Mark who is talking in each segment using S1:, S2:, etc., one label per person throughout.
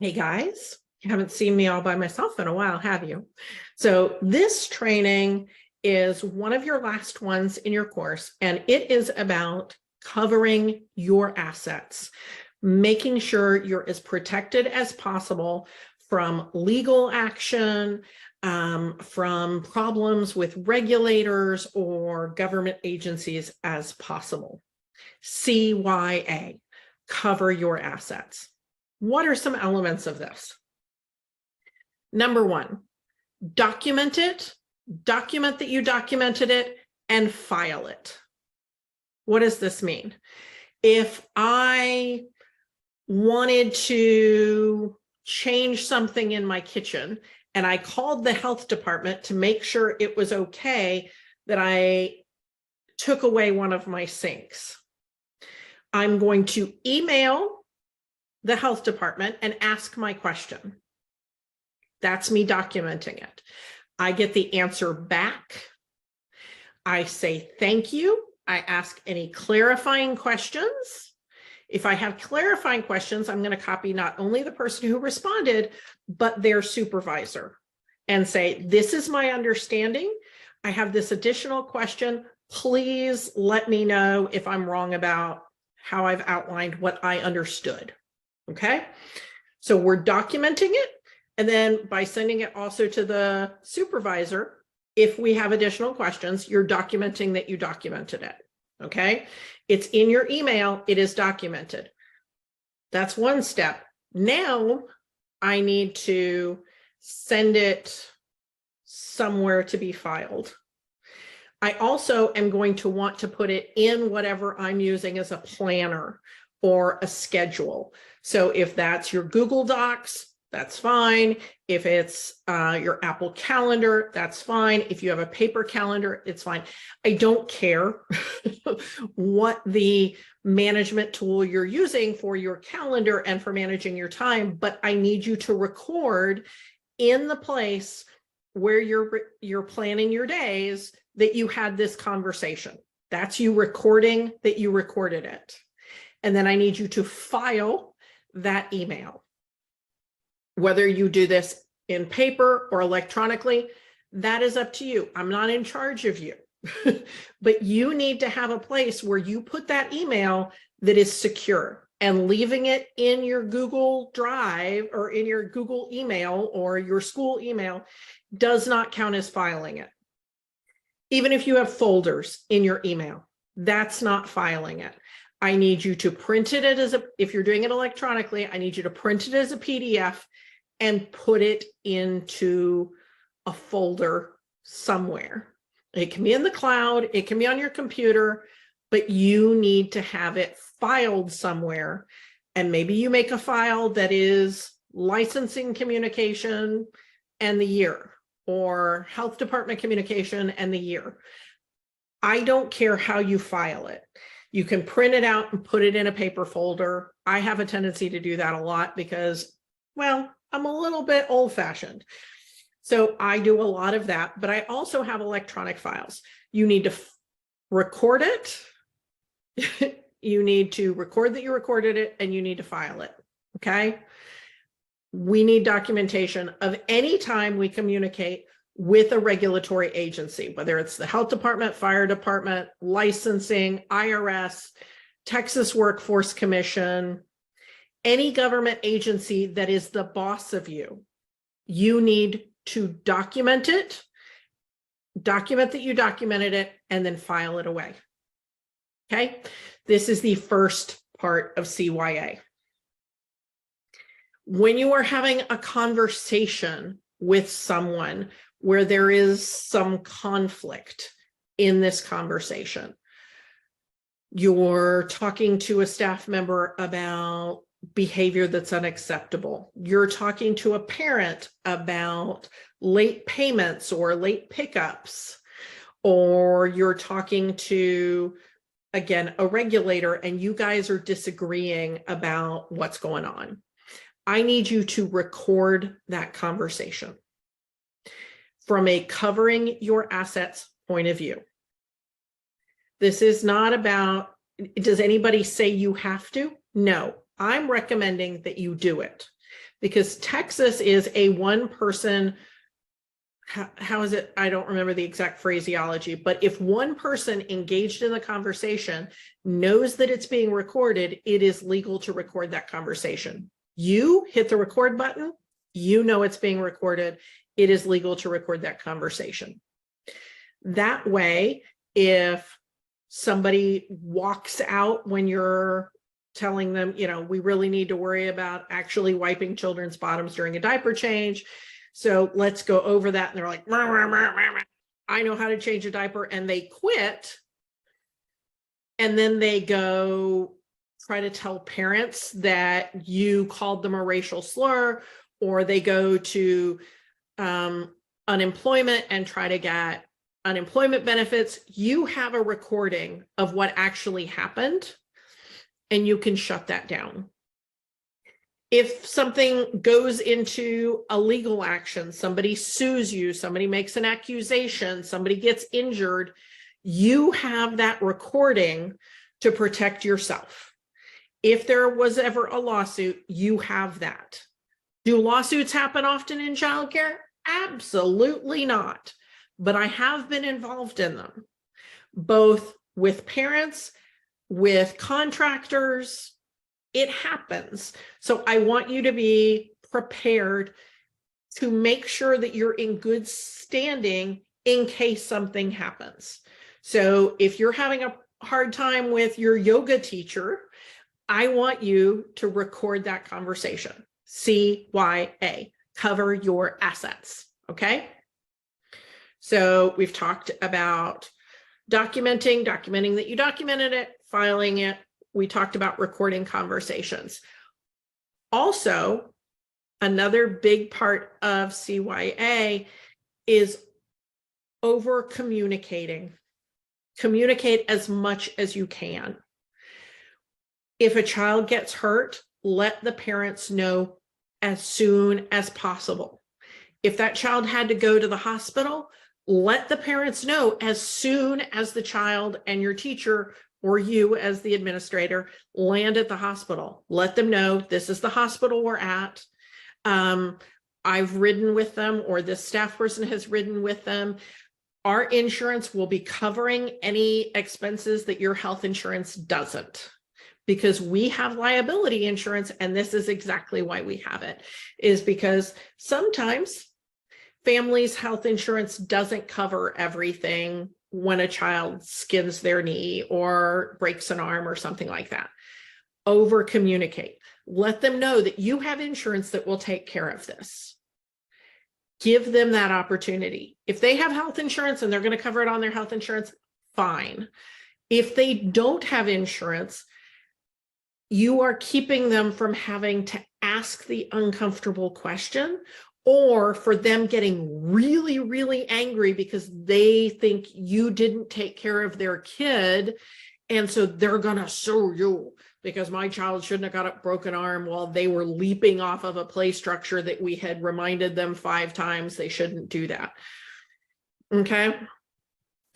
S1: Hey guys, you haven't seen me all by myself in a while, have you? So this training is one of your last ones in your course, and it is about covering your assets, making sure you're as protected as possible from legal action, from problems with regulators or government agencies as possible. CYA, cover your assets. What are some elements of this? Number one, document it, document that you documented it, and file it. What does this mean? If I wanted to change something in my kitchen and I called the health department to make sure it was okay that I took away one of my sinks, I'm going to email the health department and ask my question. That's me documenting it. I get the answer back. I say thank you. I ask any clarifying questions. If I have clarifying questions, I'm going to copy not only the person who responded, but their supervisor and say, this is my understanding. I have this additional question. Please let me know if I'm wrong about how I've outlined what I understood. Okay, so we're documenting it, and then by sending it also to the supervisor, if we have additional questions, you're documenting that you documented it. Okay, it's in your email, it is documented. That's one step. Now I need to send it somewhere to be filed. I also am going to want to put it in whatever I'm using as a planner or a schedule. So if that's your Google Docs, that's fine. If it's your Apple Calendar, that's fine. If you have a paper calendar, it's fine. I don't care what the management tool you're using for your calendar and for managing your time, but I need you to record in the place where you're planning your days that you had this conversation. That's you recording that you recorded it. And then I need you to file that email. Whether you do this in paper or electronically, that is up to you. I'm not in charge of you, but you need to have a place where you put that email that is secure, and leaving it in your Google Drive or in your Google email or your school email does not count as filing it. Even if you have folders in your email, that's not filing it. I need you to print it as if you're doing it electronically, I need you to print it as a PDF and put it into a folder somewhere. It can be in the cloud, it can be on your computer, but you need to have it filed somewhere. And maybe you make a file that is licensing communication and the year, or health department communication and the year. I don't care how you file it. You can print it out and put it in a paper folder. I have a tendency to do that a lot because, well, I'm a little bit old-fashioned. So I do a lot of that, but I also have electronic files. You need to record it. You need to record that you recorded it, and you need to file it, okay? We need documentation of any time we communicate with a regulatory agency, whether it's the health department, fire department, licensing, IRS, Texas Workforce Commission, any government agency that is the boss of you. You need to document it, document that you documented it, and then file it away. Okay, this is the first part of CYA. When you are having a conversation with someone where there is some conflict in this conversation, you're talking to a staff member about behavior that's unacceptable. You're talking to a parent about late payments or late pickups, or you're talking to, again, a regulator, and you guys are disagreeing about what's going on. I need you to record that conversation from a covering your assets point of view. This is not about, does anybody say you have to? No, I'm recommending that you do it. because Texas is a one person, how is it? I don't remember the exact phraseology, but if one person engaged in the conversation knows that it's being recorded, it is legal to record that conversation. You hit the record button, you know it's being recorded, it is legal to record that conversation. That way, if somebody walks out when you're telling them, you know, we really need to worry about actually wiping children's bottoms during a diaper change, so let's go over that. And they're like, I know how to change a diaper, and they quit. And then they go try to tell parents that you called them a racial slur, or they go to unemployment and try to get unemployment benefits. You have a recording of what actually happened, and you can shut that down. If something goes into a legal action, somebody sues you, somebody makes an accusation, somebody gets injured, you have that recording to protect yourself. If there was ever a lawsuit, you have that. Do lawsuits happen often in childcare? Absolutely not. But I have been involved in them, both with parents, with contractors. It happens. So I want you to be prepared to make sure that you're in good standing in case something happens. So if you're having a hard time with your yoga teacher, I want you to record that conversation. CYA, cover your assets, okay? So we've talked about documenting that you documented it, filing it. We talked about recording conversations. Also, another big part of CYA is over communicating. Communicate as much as you can. If a child gets hurt, let the parents know as soon as possible. If that child had to go to the hospital, let the parents know as soon as the child and your teacher or you as the administrator land at the hospital. Let them know this is the hospital we're at. I've ridden with them, or this staff person has ridden with them. Our insurance will be covering any expenses that your health insurance doesn't, because we have liability insurance, and this is exactly why we have it, is because sometimes families' health insurance doesn't cover everything when a child skins their knee or breaks an arm or something like that. Over communicate. Let them know that you have insurance that will take care of this. Give them that opportunity. If they have health insurance and they're going to cover it on their health insurance, fine. If they don't have insurance, you are keeping them from having to ask the uncomfortable question, or for them getting really, really angry because they think you didn't take care of their kid. And so they're going to sue you because my child shouldn't have got a broken arm while they were leaping off of a play structure that we had reminded them 5 times they shouldn't do that. Okay.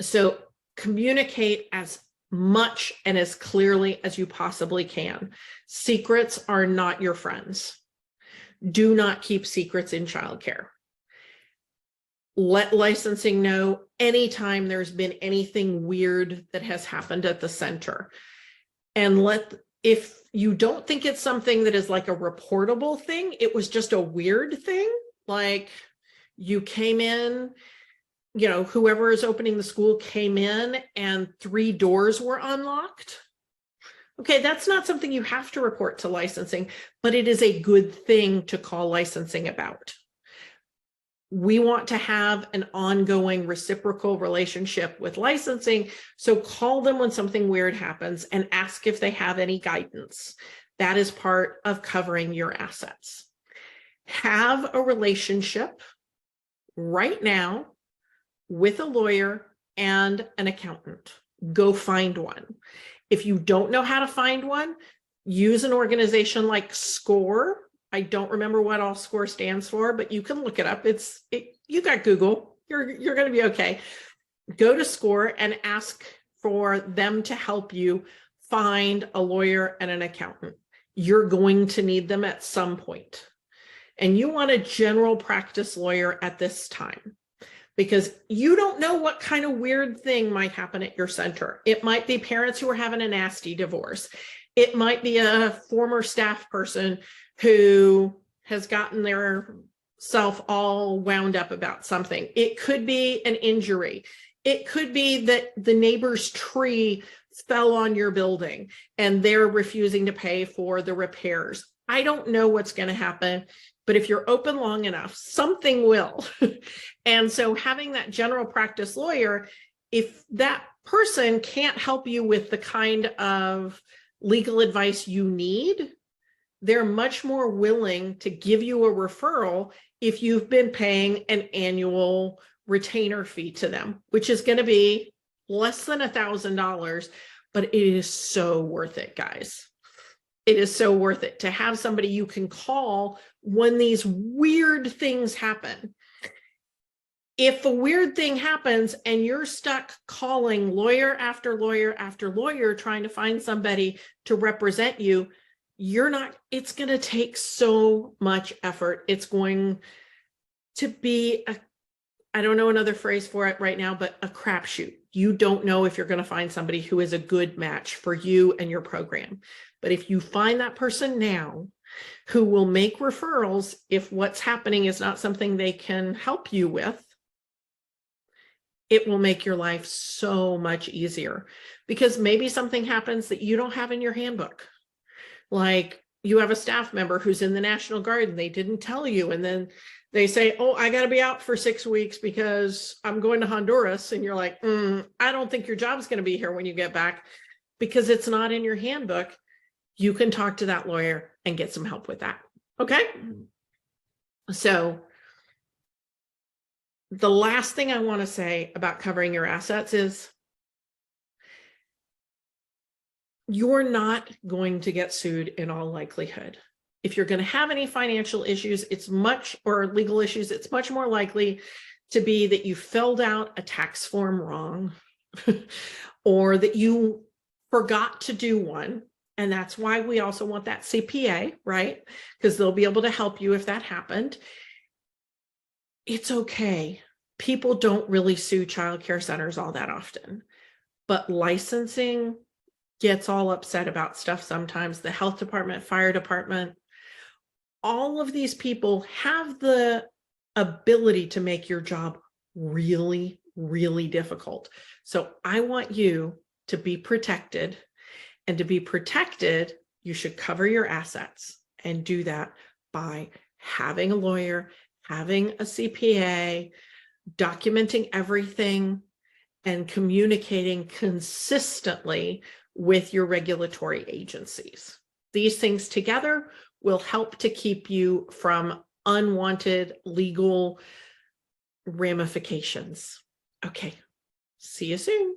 S1: So communicate as much and as clearly as you possibly can. Secrets are not your friends. Do not keep secrets in childcare. Let licensing know anytime there's been anything weird that has happened at the center. And if you don't think it's something that is like a reportable thing, it was just a weird thing, like you came in, you know, whoever is opening the school came in and 3 doors were unlocked. Okay, that's not something you have to report to licensing, but it is a good thing to call licensing about. We want to have an ongoing reciprocal relationship with licensing, so call them when something weird happens and ask if they have any guidance. That is part of covering your assets. Have a relationship right now with a lawyer and an accountant. Go find one. If you don't know how to find one, use an organization like SCORE. I don't remember what all SCORE stands for, but you can look it up. You got Google. You're going to be okay. Go to SCORE and ask for them to help you find a lawyer and an accountant. You're going to need them at some point. and you want a general practice lawyer at this time, because you don't know what kind of weird thing might happen at your center. It might be parents who are having a nasty divorce. It might be a former staff person who has gotten their self all wound up about something. It could be an injury. It could be that the neighbor's tree fell on your building and they're refusing to pay for the repairs. I don't know what's going to happen, but if you're open long enough, something will. And so having that general practice lawyer, if that person can't help you with the kind of legal advice you need, they're much more willing to give you a referral if you've been paying an annual retainer fee to them, which is going to be less than $1,000, but it is so worth it, guys. It is so worth it to have somebody you can call when these weird things happen. If a weird thing happens and you're stuck calling lawyer after lawyer after lawyer trying to find somebody to represent you, it's going to take so much effort. It's going to be I don't know another phrase for it right now, but a crapshoot. You don't know if you're going to find somebody who is a good match for you and your program. But if you find that person now who will make referrals, if what's happening is not something they can help you with, it will make your life so much easier, because maybe something happens that you don't have in your handbook. Like you have a staff member who's in the National Guard and they didn't tell you, and then they say, oh, I got to be out for 6 weeks because I'm going to Honduras. And you're like, I don't think your job's going to be here when you get back, because it's not in your handbook. You can talk to that lawyer and get some help with that. Okay. So the last thing I want to say about covering your assets is you're not going to get sued in all likelihood. If you're going to have any financial issues, or legal issues, it's much more likely to be that you filled out a tax form wrong or that you forgot to do one. And that's why we also want that CPA, right? Because they'll be able to help you if that happened. It's okay. People don't really sue childcare centers all that often, but licensing gets all upset about stuff sometimes. The health department, fire department, all of these people have the ability to make your job really, really difficult. So I want you to be protected, and to be protected, you should cover your assets, and do that by having a lawyer, having a CPA, documenting everything, and communicating consistently with your regulatory agencies. These things together will help to keep you from unwanted legal ramifications. Okay, see you soon.